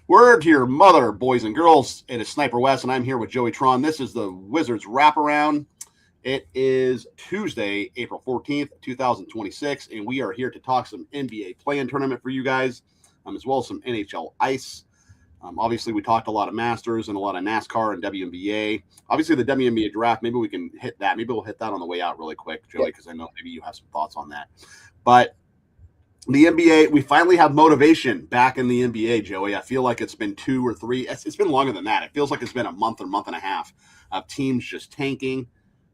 Word to your mother, boys and girls. It is Sniper West, and I'm here with Joey Tron. This is the Wizards Wraparound. It is Tuesday, April 14th, 2026, and we are here to talk some NBA play-in tournament for you guys, as well as some NHL ice. Obviously, we talked a lot of Masters and a lot of NASCAR and WNBA. Obviously, the WNBA draft, maybe we can hit that. Maybe we'll hit that on the way out really quick, Joey, because I know maybe you have some thoughts on that. But the NBA, we finally have motivation back in the NBA, Joey. I feel like it's been 2 or 3. It's been longer than that. It feels like it's been a month or month and a half of teams just tanking,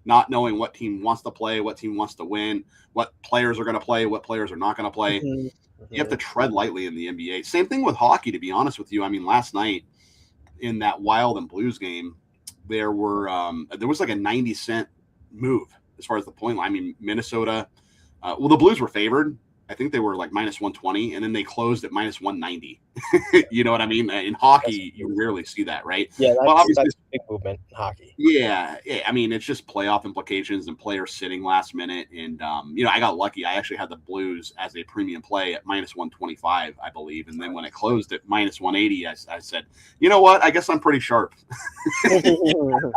not knowing what team wants to play, what team wants to win, what players are going to play, what players are not going to play. You have to tread lightly in the NBA. Same thing with hockey, to be honest with you. I mean, last night in that Wild and Blues game, there was like a 90-cent move as far as the point line. I mean, Minnesota, the Blues were favored. I think they were like minus 120, and then they closed at minus 190. You know what I mean? In hockey, you rarely see that, right? Yeah, that's a big movement in hockey. Yeah. I mean, it's just playoff implications and players sitting last minute. And, I got lucky. I actually had the Blues as a premium play at minus 125, I believe. And then when it closed at minus 180, I said, you know what? I guess I'm pretty sharp. It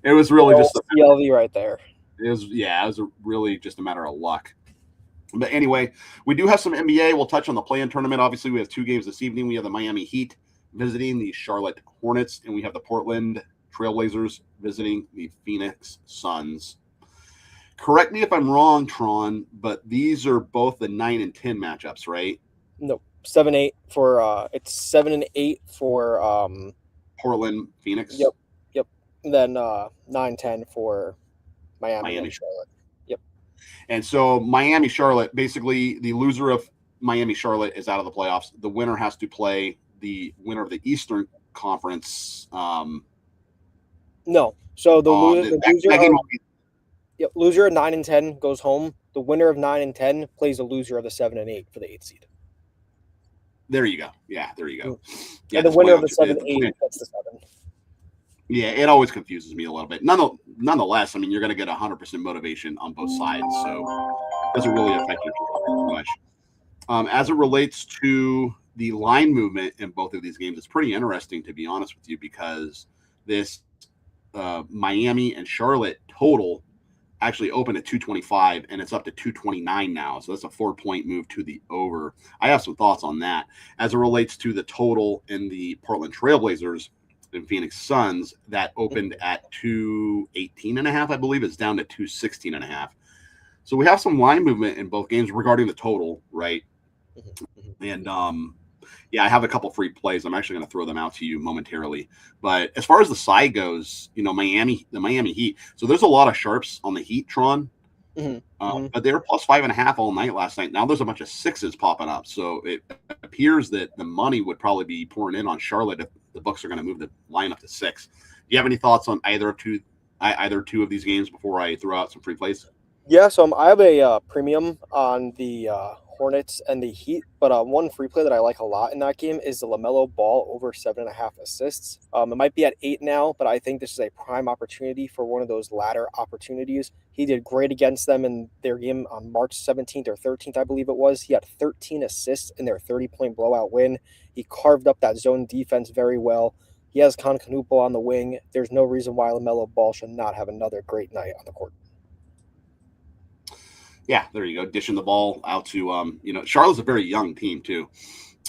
was really just a CLV right there. It was really just a matter of luck. But anyway, we do have some NBA. We'll touch on the play-in tournament. Obviously, we have 2 games this evening. We have the Miami Heat visiting the Charlotte Hornets, and we have the Portland Trailblazers visiting the Phoenix Suns. Correct me if I'm wrong, Tron, but these are both the 9 and 10 matchups, right? No, 7-8 for it's 7 and 8 for Portland, Phoenix. Yep. And then 9-10 for Miami and Charlotte. And so Miami-Charlotte, basically the loser of Miami-Charlotte is out of the playoffs. The winner has to play the winner of the Eastern Conference. No. So the loser of 9 and 10 goes home. The winner of 9 and 10 plays the loser of the 7 and 8 for the 8th seed. There you go. Yeah, there you go. Yeah, and the winner of the 7 and 8 gets the 7. Yeah, it always confuses me a little bit. Nonetheless, I mean, you're going to get 100% motivation on both sides, so it doesn't really affect you too much. As it relates to the line movement in both of these games, it's pretty interesting, to be honest with you, because this Miami and Charlotte total actually opened at 225, and it's up to 229 now, so that's a 4-point move to the over. I have some thoughts on that. As it relates to the total in the Portland Trailblazers and Phoenix Suns, that opened at 218.5, I believe. It's down to 216.5. So we have some line movement in both games regarding the total, right? And I have a couple free plays. I'm actually going to throw them out to you momentarily. But as far as the side goes, the Miami Heat. So there's a lot of sharps on the Heat, Tron. But they were plus 5.5 all night last night. Now there's a bunch of 6s popping up. So it appears that the money would probably be pouring in on Charlotte if the Bucks are going to move the line up to 6. Do you have any thoughts on either two of these games before I throw out some free plays? Yeah, so I have a premium on the Hornets and the Heat, but one free play that I like a lot in that game is the LaMelo Ball over 7.5 assists. It might be at 8 now, but I think this is a prime opportunity for one of those ladder opportunities. He did great against them in their game on March 17th or 13th, I believe it was. He had 13 assists in their 30-point blowout win. He carved up that zone defense very well. He has Concanupo on the wing. There's no reason why LaMelo Ball should not have another great night on the court. Yeah, there you go. Dishing the ball out to, Charlotte's a very young team too.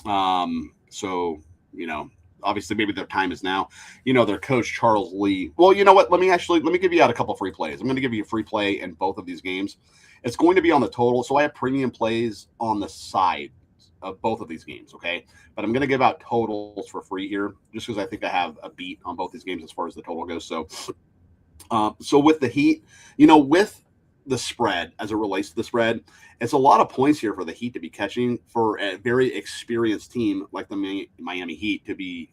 So, obviously maybe their time is now. Their coach, Charles Lee. Well, you know what? Let me give you out a couple free plays. I'm going to give you a free play in both of these games. It's going to be on the total. So I have premium plays on the side of both of these games, okay? But I'm going to give out totals for free here just because I think I have a beat on both these games as far as the total goes. So with the Heat, with the spread, as it relates to the spread, it's a lot of points here for the Heat to be catching for a very experienced team like the Miami Heat to be,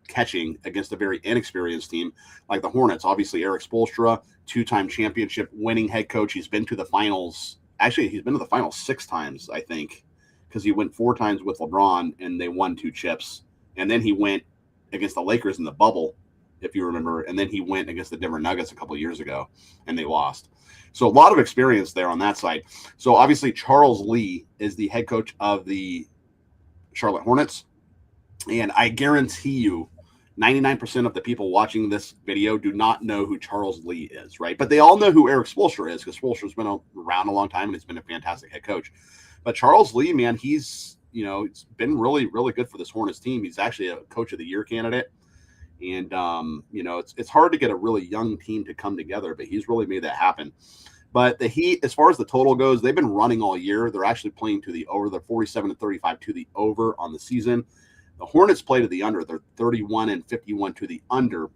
catching against a very inexperienced team like the Hornets. Obviously, Eric Spoelstra, 2-time championship winning head coach. He's been to the finals. Actually, he's been to the finals 6 times, I think, because he went 4 times with LeBron and they won 2 chips. And then he went against the Lakers in the bubble, if you remember. And then he went against the Denver Nuggets a couple of years ago and they lost. So a lot of experience there on that side. So obviously Charles Lee is the head coach of the Charlotte Hornets. And I guarantee you, 99% of the people watching this video do not know who Charles Lee is, right? But they all know who Eric Spoelstra is because Spoelstra's been around a long time and he's been a fantastic head coach. But Charles Lee, man, he's it's been really, really good for this Hornets team. He's actually a Coach of the Year candidate. And, it's hard to get a really young team to come together, but he's really made that happen. But the Heat, as far as the total goes, they've been running all year. They're actually playing to the over. They're 47-35 to the over on the season. The Hornets play to the under. They're 31-51 to the under.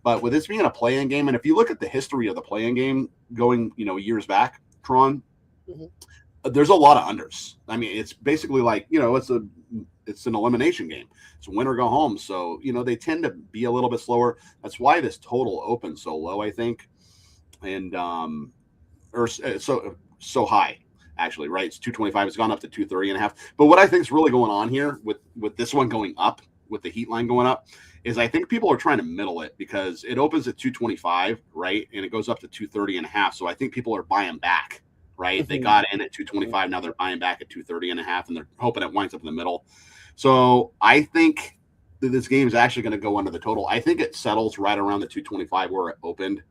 But with this being a play-in game, and if you look at the history of the play-in game going, years back, Tron, there's a lot of unders. I mean, it's basically like, it's an elimination game. It's win or go home. So, they tend to be a little bit slower. That's why this total opens so low, I think. And, or so high, actually, right? It's 225. It's gone up to 230.5. But what I think is really going on here with this one going up, with the Heat line going up, is I think people are trying to middle it because it opens at 225, right? And it goes up to 230.5. So I think people are buying back, right? They got in at 225. Now they're buying back at 230.5, and they're hoping it winds up in the middle. So I think that this game is actually going to go under the total. I think it settles right around the 225 where it opened.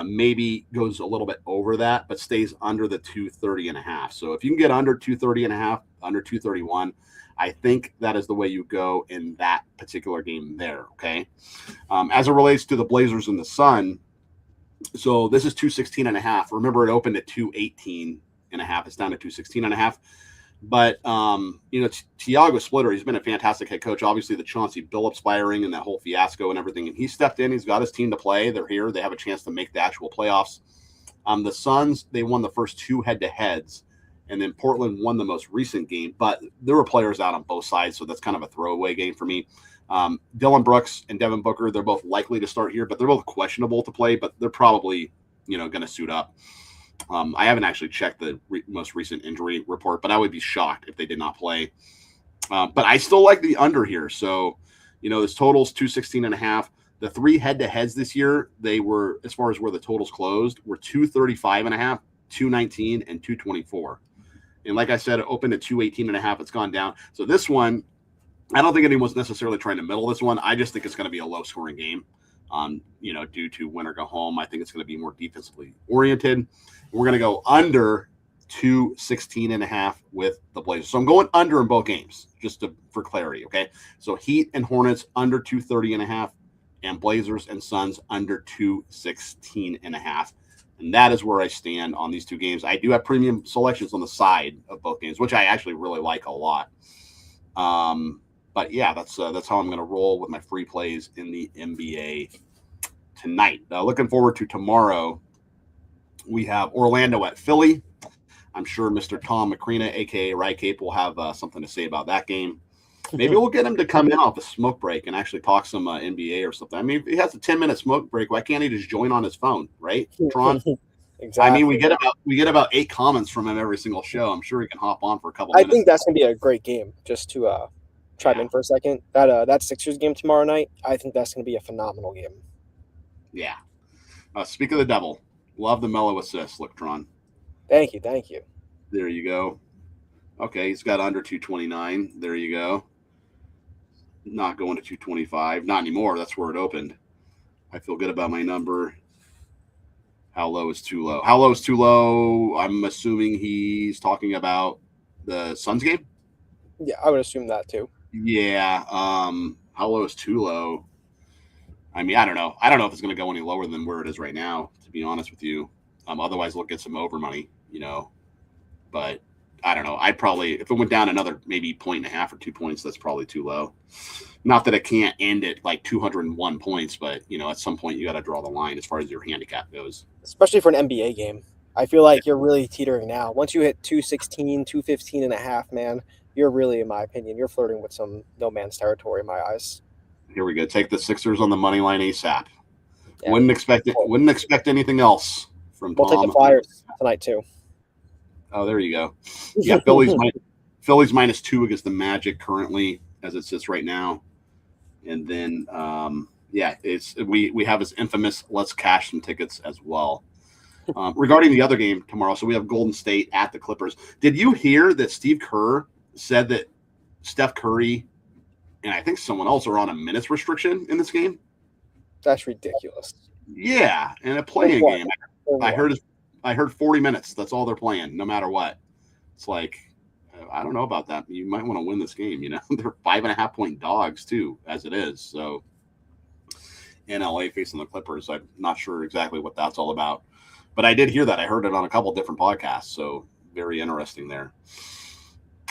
Maybe goes a little bit over that, but stays under the 230.5. So if you can get under 230.5, under 231, I think that is the way you go in that particular game there. Okay. As it relates to the Blazers and the Sun, so this is 216.5. Remember, it opened at 218.5. It's down to 216.5. But, Tiago Splitter, he's been a fantastic head coach. Obviously, the Chauncey Billups firing and that whole fiasco and everything. And he stepped in. He's got his team to play. They're here. They have a chance to make the actual playoffs. The Suns, they won the first two head-to-heads. And then Portland won the most recent game. But there were players out on both sides, so that's kind of a throwaway game for me. Dylan Brooks and Devin Booker, they're both likely to start here, but they're both questionable to play. But they're probably, going to suit up. I haven't actually checked the most recent injury report, but I would be shocked if they did not play. But I still like the under here. So, this total's 216.5. The three head-to-heads this year, they were, as far as where the totals closed, were 235.5, 219, and 224. And like I said, it opened at 218.5. It's gone down. So this one, I don't think anyone's necessarily trying to middle this one. I just think it's going to be a low-scoring game. Due to win or go home. I think it's going to be more defensively oriented. We're going to go under 216.5 with the Blazers. So I'm going under in both games, just for clarity, okay? So Heat and Hornets under 230.5, and Blazers and Suns under 216.5. And that is where I stand on these two games. I do have premium selections on the side of both games, which I actually really like a lot. But yeah, that's how I'm going to roll with my free plays in the NBA tonight. Looking forward to tomorrow. We have Orlando at Philly. I'm sure Mr. Tom McCrena, aka Rycape, will have something to say about that game. Maybe we'll get him to come in off a smoke break and actually talk some NBA or something. I mean, if he has a 10-minute smoke break, why can't he just join on his phone, right, Tron? Exactly. I mean, we get about 8 comments from him every single show. I'm sure he can hop on for a couple minutes. I think that's going to be a great game. Just to chime in for a second, that Sixers game tomorrow night, I think that's going to be a phenomenal game. Yeah. Speak of the devil. Love the mellow assist, look, Tron. Thank you. There you go. Okay, he's got under 229. There you go. Not going to 225. Not anymore. That's where it opened. I feel good about my number. How low is too low? How low is too low? I'm assuming he's talking about the Suns game. Yeah, I would assume that too. Yeah. How low is too low? I mean, I don't know. I don't know if it's going to go any lower than where it is right now, to be honest with you. Otherwise, we'll get some over money, But I don't know. I'd probably, if it went down another maybe 1.5 or 2 points, that's probably too low. Not that it can't end at like 201 points, but, at some point you got to draw the line as far as your handicap goes. Especially for an NBA game. I feel like you're really teetering now. Once you hit 216, 215.5, man, you're really, in my opinion, you're flirting with some no man's territory in my eyes. Here we go. Take the Sixers on the money line ASAP. Yeah. Wouldn't expect anything else from Tom. We'll take the Flyers tonight too. Oh, there you go. Yeah, Philly's -2 against the Magic currently as it sits right now. And then we have his infamous let's cash some tickets as well. Regarding the other game tomorrow, so we have Golden State at the Clippers. Did you hear that Steve Kerr said that Steph Curry and I think someone else are on a minutes restriction in this game. That's ridiculous. Yeah, in a playing game, I heard 40 minutes. That's all they're playing, no matter what. It's like, I don't know about that. You might want to win this game. You know, they're 5.5-point dogs too, as it is. So, in LA facing the Clippers, I'm not sure exactly what that's all about, but I did hear that. I heard it on a couple different podcasts. So, very interesting there.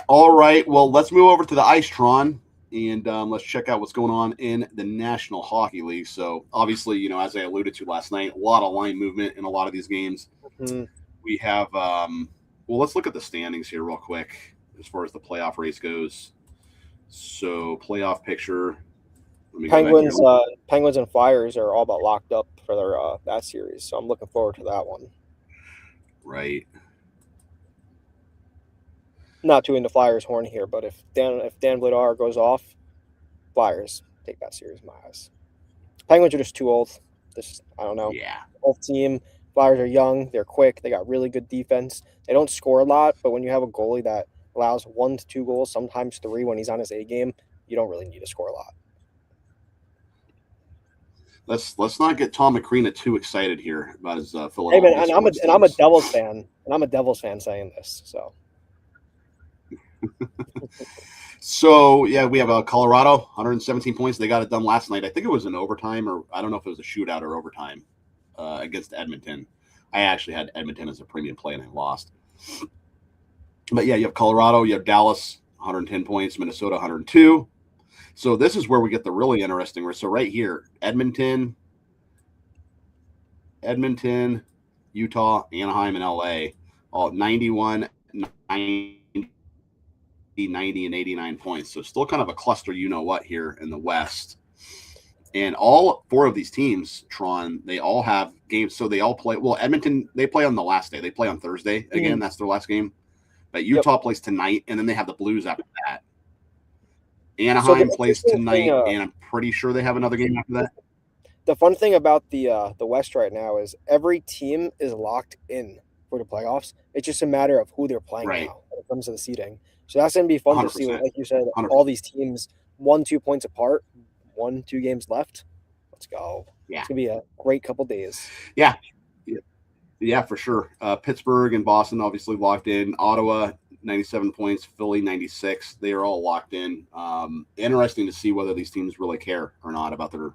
All right, well, let's move over to the Ice, Tron. And let's check out what's going on in the National Hockey League. So, obviously, you know, as I alluded to last night, a lot of line movement in a lot of these games. Mm-hmm. We have, well, let's look at the standings here real quick as far as the playoff race goes. So, playoff picture. Penguins and Flyers are all but locked up for their that series. So, I'm looking forward to that one. Right. Not to into Flyers horn here, but if Dan Vladar goes off, Flyers take that series in my eyes. Penguins are just too old. I don't know. Yeah. Old team. Flyers are young. They're quick. They got really good defense. They don't score a lot, but when you have a goalie that allows 1 to 2 goals, sometimes 3 when he's on his A game, you don't really need to score a lot. Let's not get Tom McCreena too excited here about his Philadelphia. Hey man, I'm a Devils fan, and I'm a Devils fan saying this. So. So, yeah, we have Colorado, 117 points. They got it done last night. I think it was an overtime, or I don't know if it was a shootout or overtime against Edmonton. I actually had Edmonton as a premium play, and I lost. But, yeah, you have Colorado. You have Dallas, 110 points. Minnesota, 102. So this is where we get the really interesting. So right here, Edmonton, Utah, Anaheim, and LA, all 91, 90, and 89 points. So still kind of a cluster, you know what, here in the West. And all 4 of these teams, Tron, they all have games. So they all play. Well, Edmonton, they play on the last day. They play on Thursday. Again, That's their last game. But Utah plays tonight, and then they have the Blues after that. Anaheim plays tonight, and I'm pretty sure they have another game after that. The fun thing about the West right now is every team is locked in for the playoffs. It's just a matter of who they're playing now when it comes to the seeding. So that's going to be fun 100%. To see. Like you said, 100%. All these teams 1-2 points apart, 1-2 games left. Let's go. Yeah. It's going to be a great couple days. Yeah. Yeah, for sure. Pittsburgh and Boston obviously locked in. Ottawa, 97 points. Philly, 96. They are all locked in. Interesting to see whether these teams really care or not about their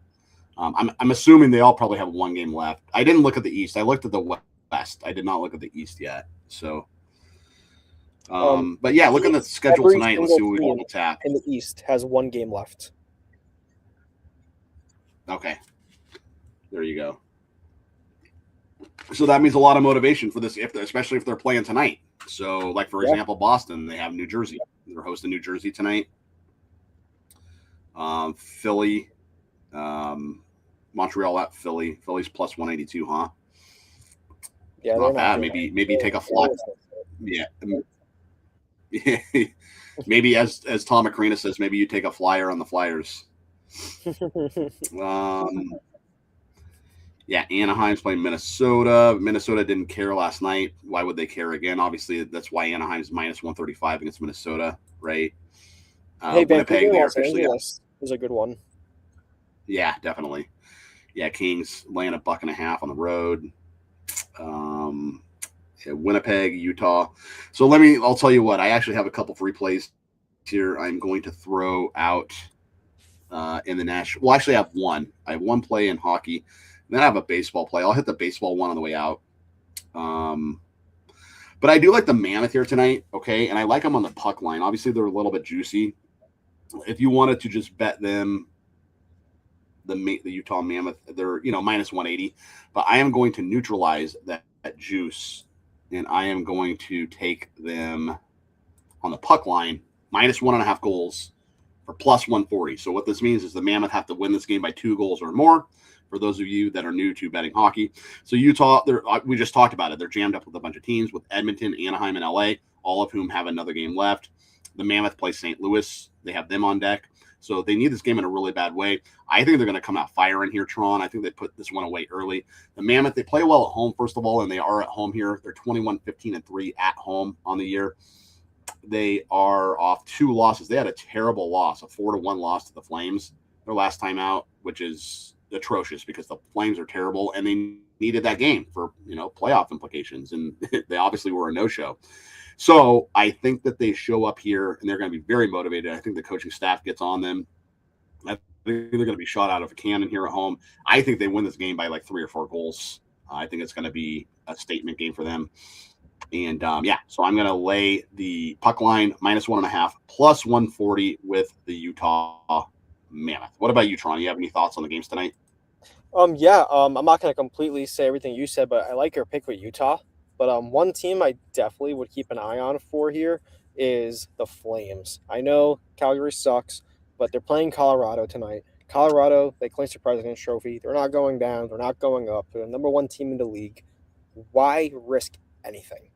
I'm assuming they all probably have 1 game left. I didn't look at the East. I looked at the West. I did not look at the East yet. So but yeah, look at the schedule tonight. Let's see what we want to tap. In the East has 1 game left. Okay. There you go. So that means a lot of motivation for this, especially if they're playing tonight. So, like, for example, Boston, they have New Jersey. They're hosting New Jersey tonight. Philly, Montreal at Philly. Philly's plus 182, huh? Yeah, not bad. Maybe take a flight. Yeah. Maybe as Tom McCreena says, maybe you take a flyer on the Flyers. Yeah, Anaheim's playing Minnesota. Minnesota didn't care last night. Why would they care again? Obviously, that's why Anaheim's minus 135 against Minnesota, right? Hey, Winnipeg, they officially is a good one. Yeah, definitely. Yeah, Kings laying $1.50 on the road. Winnipeg, Utah. So I'll tell you what, I actually have a couple free plays here I'm going to throw out in the national. Well, actually I have one. I have 1 play in hockey, and then I have a baseball play. I'll hit the baseball one on the way out. But I do like the Mammoth here tonight, okay? And I like them on the puck line. Obviously, they're a little bit juicy. If you wanted to just bet them, the Utah Mammoth, they're minus 180. But I am going to neutralize that juice, and I am going to take them on the puck line, minus 1.5 goals for plus 140. So what this means is the Mammoth have to win this game by 2 goals or more. For those of you that are new to betting hockey. So Utah, we just talked about it. They're jammed up with a bunch of teams with Edmonton, Anaheim, and LA, all of whom have another game left. The Mammoth plays St. Louis. They have them on deck. So they need this game in a really bad way. I think they're going to come out firing here, Tron. I think they put this one away early. The Mammoth, they play well at home, first of all, and they are at home here. They're 21-15-3 at home on the year. They are off 2 losses. They had a terrible loss, a 4-1 loss to the Flames their last time out, which is atrocious because the Flames are terrible and they needed that game for playoff implications, and they obviously were a no-show. So I think that they show up here and they're going to be very motivated. I think the coaching staff gets on them. I think they're going to be shot out of a cannon here at home. I think they win this game by like 3 or 4 goals. I think it's going to be a statement game for them. And so I'm going to lay the puck line -1.5 plus 140 with the Utah Mammoth. What about you, Tron? You have any thoughts on the games tonight? I'm not going to completely say everything you said, but I like your pick with Utah. But one team I definitely would keep an eye on for here is the Flames. I know Calgary sucks, but they're playing Colorado tonight. Colorado, they clinched the President's Trophy. They're not going down. They're not going up. They're the number 1 team in the league. Why risk anything?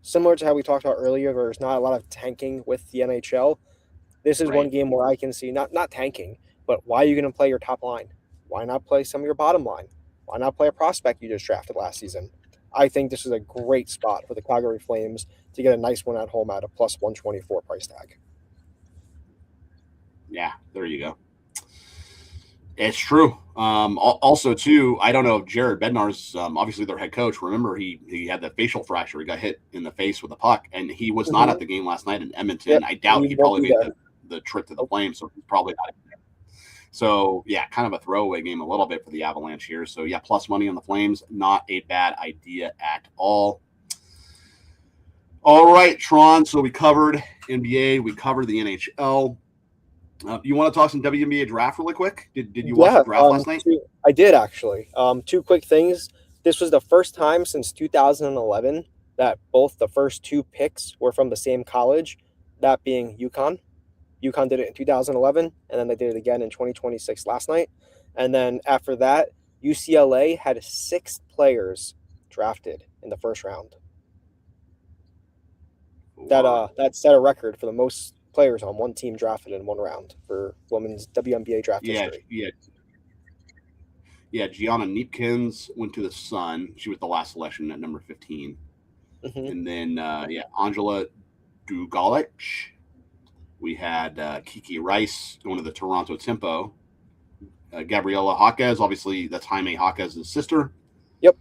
Similar to how we talked about earlier, there's not a lot of tanking with the NHL. This is one game where I can see not tanking, but why are you going to play your top line? Why not play some of your bottom line? Why not play a prospect you just drafted last season? I think this is a great spot for the Calgary Flames to get a nice one at home at a plus 124 price tag. Yeah, there you go. It's true. Also, too, I don't know if Jared Bednar's obviously their head coach. Remember, he had that facial fracture. He got hit in the face with a puck, and he was not at the game last night in Edmonton. Yep. I doubt he probably made the trip to the Flames, so he's probably not there. So, yeah, kind of a throwaway game a little bit for the Avalanche here. So, yeah, plus money on the Flames, not a bad idea at all. All right, Tron. So we covered NBA. We covered the NHL. You want to talk some WNBA draft really quick? Did you watch the draft last night? I did, actually. 2 quick things. This was the first time since 2011 that both the first 2 picks were from the same college, that being UConn. UConn did it in 2011, and then they did it again in 2026 last night. And then after that, UCLA had 6 players drafted in the first round. Wow. That set a record for the most players on one team drafted in one round for women's WNBA draft history. Yeah. Gianna Neepkins went to the Sun. She was the last selection at number 15. Mm-hmm. And then, Angela Dugalic. We had Kiki Rice going to the Toronto Tempo. Gabriela Jaquez, obviously, that's Jaime Jaquez's sister. Yep.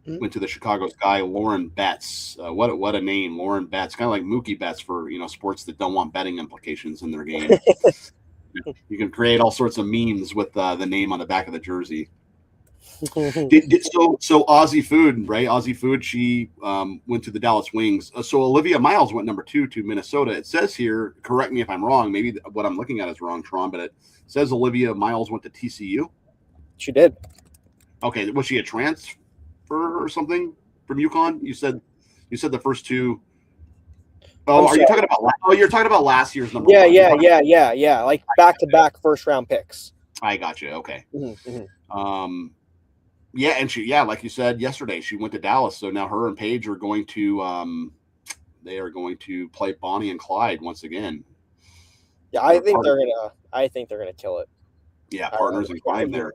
Went to the Chicago Sky. Lauren Betts. What a name, Lauren Betts. Kind of like Mookie Betts for sports that don't want betting implications in their game. You can create all sorts of memes with the name on the back of the jersey. So Aussie Food, right? Aussie Food. She went to the Dallas Wings. So Olivia Miles went number 2 to Minnesota. It says here, correct me if I'm wrong. Maybe what I'm looking at is wrong, Tron. But it says Olivia Miles went to TCU. She did. Okay, was she a transfer or something from UConn? You said the first 2. Oh, you're talking about last year's number 1. Yeah. Like back-to-back first-round picks. I got you. Okay. Mm-hmm. Yeah, and like you said yesterday, she went to Dallas. So now her and Paige are going to play Bonnie and Clyde once again. Yeah, I think they're gonna kill it. Yeah, partners in crime there.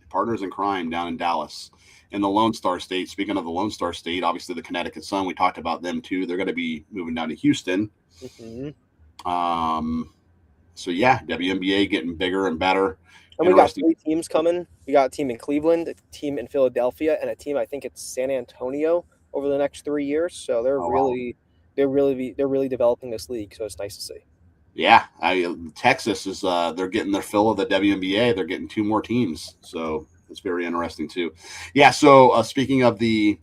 Partners in crime down in Dallas. And the Lone Star State, speaking of the Lone Star State, obviously the Connecticut Sun, we talked about them too. They're going to be moving down to Houston. Mm-hmm. So, yeah, WNBA getting bigger and better. And we got 3 teams coming. We got a team in Cleveland, a team in Philadelphia, and a team, I think it's San Antonio, over the next 3 years. So they're really developing this league. So it's nice to see. Yeah, Texas is they're getting their fill of the WNBA. They're getting 2 more teams. So it's very interesting too. Yeah. So speaking of the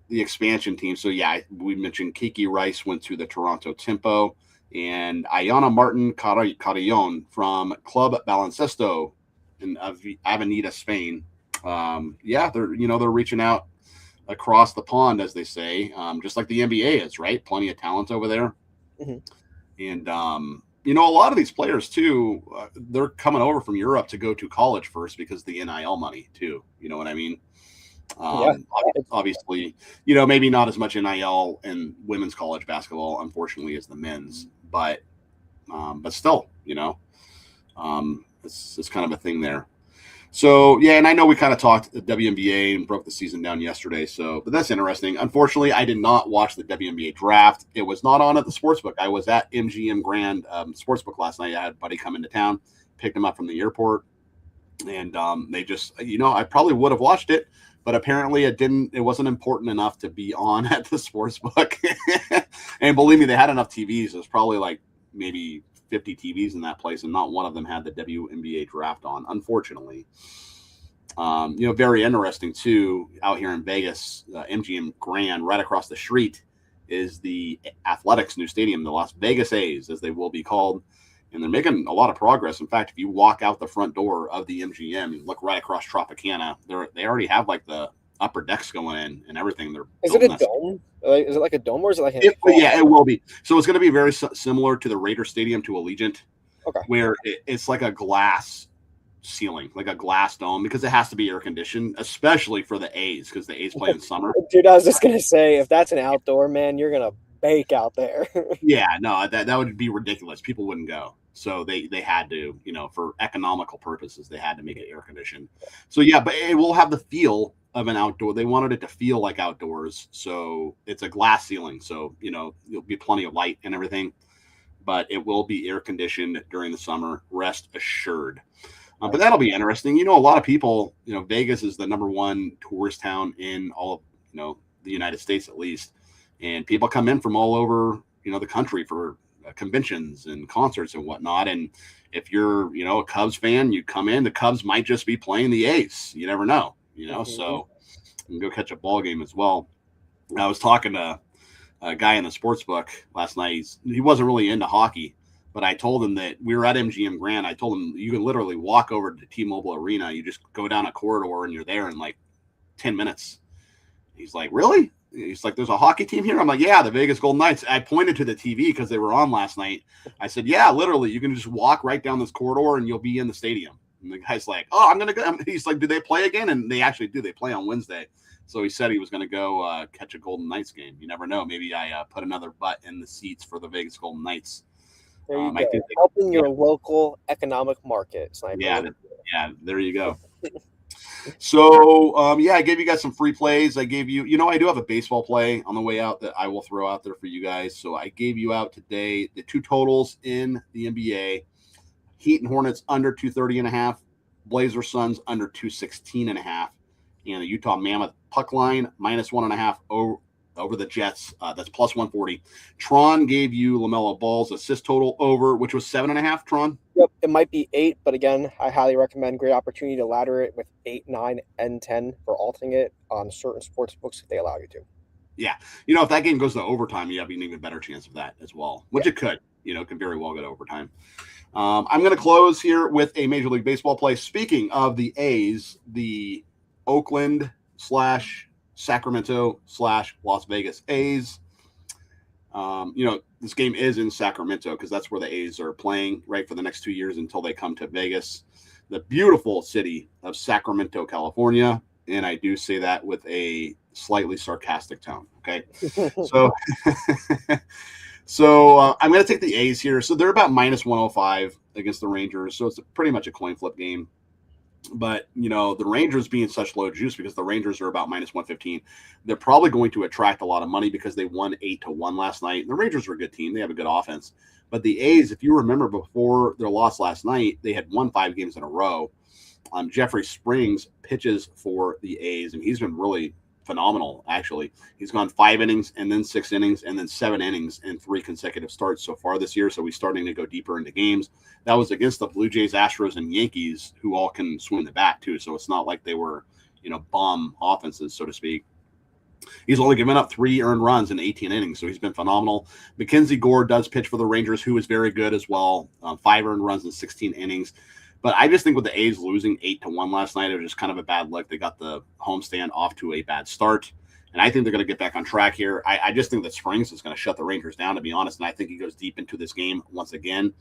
expansion team, so we mentioned Kiki Rice went to the Toronto Tempo, and Ayana Martin Carillon from Club Baloncesto in Avenida, Spain. They're reaching out across the pond, as they say, just like the NBA is, right? Plenty of talent over there. Mm-hmm. And, a lot of these players, too, they're coming over from Europe to go to college first because the NIL money, too. You know what I mean? Obviously, maybe not as much NIL in women's college basketball, unfortunately, as the men's. But still, it's kind of a thing there. So yeah, and I know we kind of talked the WNBA and broke the season down yesterday. So, but that's interesting. Unfortunately, I did not watch the WNBA draft. It was not on at the sportsbook. I was at MGM Grand Sportsbook last night. I had a buddy come into town, picked him up from the airport, and they just, I probably would have watched it, but apparently it didn't. It wasn't important enough to be on at the sportsbook. And believe me, they had enough TVs. There's probably like maybe 50 TVs in that place, and not one of them had the WNBA draft on, unfortunately. Very interesting too. Out here in Vegas, MGM Grand, right across the street, is the Athletics' new stadium, the Las Vegas A's, as they will be called, and they're making a lot of progress. In fact, if you walk out the front door of the MGM, you look right across Tropicana. They already have like the upper decks going in and everything. Is it a dome? Is it like a dome, or is it like yeah, it will be. So it's going to be very similar to the Raider Stadium to Allegiant, okay, where it's like a glass ceiling, like a glass dome, because it has to be air conditioned, especially for the A's, because the A's play in summer. Dude, I was just gonna say, if that's an outdoor, man, you're gonna bake out there. Yeah, no, that would be ridiculous. People wouldn't go. So they had to, for economical purposes, they had to make it air conditioned. So yeah, but it will have the feel of an outdoor. They wanted it to feel like outdoors. So it's a glass ceiling. So, there'll be plenty of light and everything, but it will be air conditioned during the summer. Rest assured. But that'll be interesting. A lot of people, Vegas is the number one tourist town in all of, the United States, at least. And people come in from all over, the country for conventions and concerts and whatnot. And if you're, a Cubs fan, you come in, the Cubs might just be playing the A's. You never know, so you can go catch a ball game as well. I was talking to a guy in the sports book last night. He wasn't really into hockey, but I told him that we were at MGM Grand. I told him you can literally walk over to T-Mobile Arena. You just go down a corridor and you're there in like 10 minutes. He's like, really? He's like, there's a hockey team here? I'm like, yeah, the Vegas Golden Knights. I pointed to the TV because they were on last night. I said, yeah, literally, you can just walk right down this corridor and you'll be in the stadium. And the guy's like, oh, I'm going to go. He's like, do they play again? And they actually do. They play on Wednesday. So he said he was going to go catch a Golden Knights game. You never know. Maybe I put another butt in the seats for the Vegas Golden Knights. There you go. Helping your local economic market. Sniper. Yeah, there you go. So, I gave you guys some free plays. I gave you, I do have a baseball play on the way out that I will throw out there for you guys. So I gave you out today the two totals in the NBA. Heat and Hornets under 230.5, Blazer Suns under 216.5, and the Utah Mammoth puck line -1.5 over the Jets. That's +140. Tron gave you LaMelo Ball's assist total over, which was 7.5. Tron. Yep, it might be 8, but again, I highly recommend. Great opportunity to ladder it with 8, 9, and 10 for altering it on certain sports books if they allow you to. Yeah, if that game goes to overtime, you have an even better chance of that as well, which it could. Can very well go to overtime. I'm going to close here with a Major League Baseball play. Speaking of the A's, the Oakland/Sacramento/Las Vegas A's. This game is in Sacramento because that's where the A's are playing right for the next 2 years until they come to Vegas, the beautiful city of Sacramento, California. And I do say that with a slightly sarcastic tone. Okay. So I'm going to take the A's here. So they're about -105 against the Rangers. So it's pretty much a coin flip game. But, the Rangers being such low juice because the Rangers are about -115, they're probably going to attract a lot of money because they won 8-1 last night. The Rangers are a good team. They have a good offense. But the A's, if you remember before their loss last night, they had won 5 games in a row. Jeffrey Springs pitches for the A's, and he's been really phenomenal, actually. He's gone 5 innings and then 6 innings and then 7 innings in 3 consecutive starts so far this year. So he's starting to go deeper into games. That was against the Blue Jays, Astros, and Yankees, who all can swing the bat too. So it's not like they were, bomb offenses, so to speak. He's only given up 3 earned runs in 18 innings, so he's been phenomenal. Mackenzie Gore does pitch for the Rangers, who is very good as well. 5 earned runs in 16 innings. But I just think with the A's losing 8-1 last night, it was just kind of a bad look. They got the homestand off to a bad start. And I think they're going to get back on track here. I just think that Springs is going to shut the Rangers down, to be honest. And I think he goes deep into this game once again.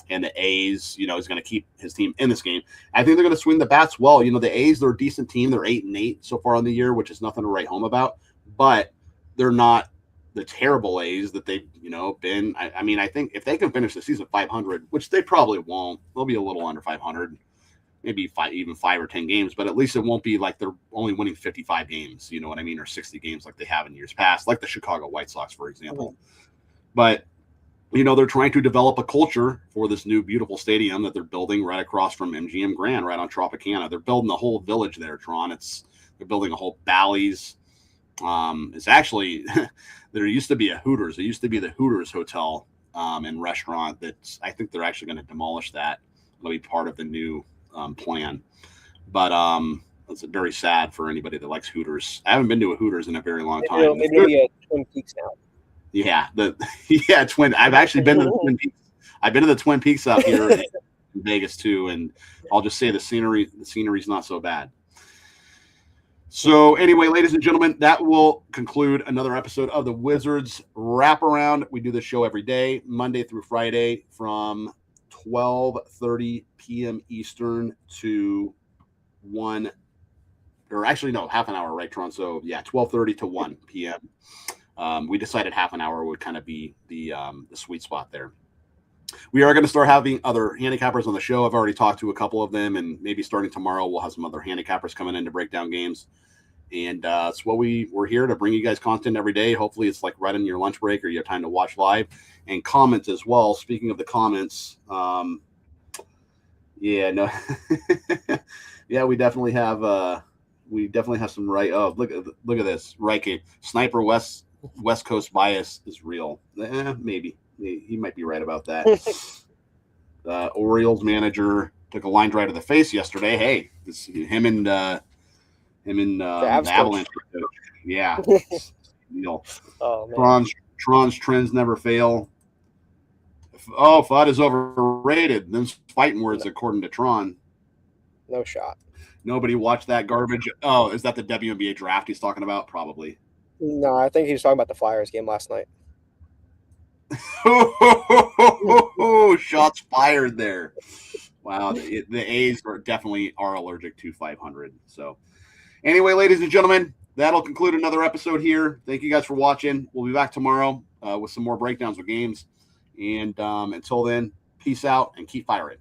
And the A's, is going to keep his team in this game. I think they're going to swing the bats well. The A's, they're a decent team. They're 8-8 so far on the year, which is nothing to write home about. But they're not the terrible A's that they've, been. I think if they can finish the season 500, which they probably won't, they'll be a little under 500. maybe even 5 or 10 games, but at least it won't be like they're only winning 55 games, you know what I mean, or 60 games like they have in years past, like the Chicago White Sox, for example. But, you know, they're trying to develop a culture for this new beautiful stadium that they're building right across from MGM Grand, right on Tropicana. They're building the whole village there, Tron. They're building a whole Bally's. It's actually, there used to be a Hooters. It used to be the Hooters Hotel and restaurant. I think they're actually going to demolish that. It'll be part of the new plan. But it's very sad for anybody that likes Hooters. I haven't been to a Hooters in a very long time. Maybe it'll be a Twin Peaks now. Yeah, Twin. I've actually been to the Twin Peaks. I've been to the Twin Peaks up here in Vegas too, and I'll just say the scenery's not so bad. So anyway, ladies and gentlemen, that will conclude another episode of the Wizards Wraparound. We do this show every day, Monday through Friday, from 12:30 p.m. Eastern to 1, or actually no, half an hour, right, Tron? So yeah, 12:30 to 1 p.m. We decided half an hour would kind of be the sweet spot there. We are going to start having other handicappers on the show. I've already talked to a couple of them, and maybe starting tomorrow we'll have some other handicappers coming in to break down games. And it's what we're here to bring you guys content every day. Hopefully it's like right in your lunch break or you have time to watch live, and comments as well. Speaking of the comments, yeah, we definitely have some right. Oh, look at this. Right, Sniper West Coast bias is real. Maybe he might be right about that. Orioles manager took a line drive to the face yesterday. Hey, him and the Avalanche. Yeah. Oh, man. Tron's trends never fail. FUD is overrated. Them's fighting words, according to Tron. No shot. Nobody watched that garbage. Oh, is that the WNBA draft he's talking about? Probably. No, I think he was talking about the Flyers game last night. Shots fired there. Wow, the A's definitely are allergic to 500. So anyway, ladies and gentlemen, that'll conclude another episode here. Thank you guys for watching. We'll be back tomorrow with some more breakdowns of games. And until then, peace out and keep firing.